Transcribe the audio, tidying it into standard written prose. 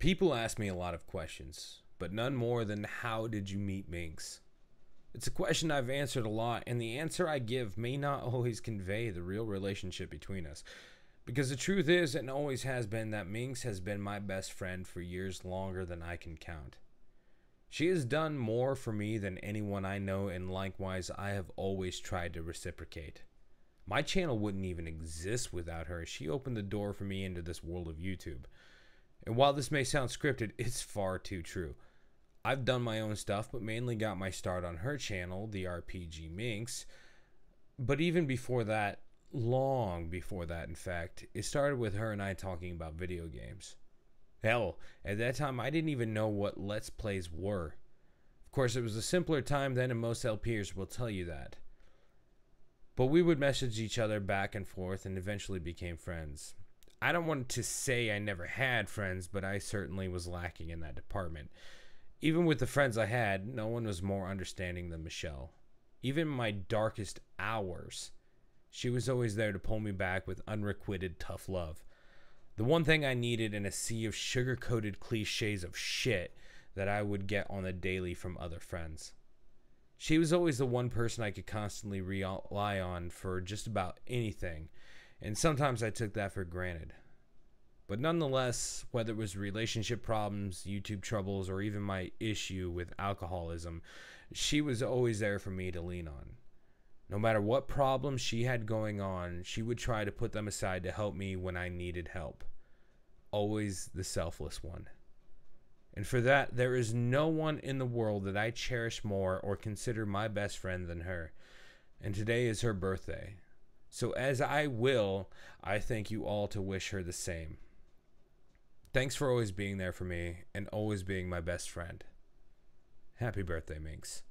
People ask me a lot of questions, but none more than how did you meet Minx? It's a question I've answered a lot, and the answer I give may not always convey the real relationship between us. Because the truth is, and always has been, that Minx has been my best friend for years longer than I can count. She has done more for me than anyone I know, and likewise, I have always tried to reciprocate. My channel wouldn't even exist without her. She opened the door for me into this world of YouTube. And while this may sound scripted, it's far too true. I've done my own stuff, but mainly got my start on her channel, the RPG Minx. But even before that, long before that in fact, it started with her and I talking about video games. Hell, at that time I didn't even know what Let's Plays were. Of course, it was a simpler time then, and most LPers will tell you that. But we would message each other back and forth and eventually became friends. I don't want to say I never had friends, but I certainly was lacking in that department. Even with the friends I had, no one was more understanding than Michelle. Even in my darkest hours, she was always there to pull me back with unrequited tough love. The one thing I needed in a sea of sugar-coated cliches of shit that I would get on the daily from other friends. She was always the one person I could constantly rely on for just about anything, and sometimes I took that for granted. But nonetheless, whether it was relationship problems, YouTube troubles, or even my issue with alcoholism, she was always there for me to lean on. No matter what problems she had going on, she would try to put them aside to help me when I needed help. Always the selfless one. And for that, there is no one in the world that I cherish more or consider my best friend than her. And today is her birthday. So as I thank you all to wish her the same. Thanks for always being there for me and always being my best friend. Happy birthday, Minx.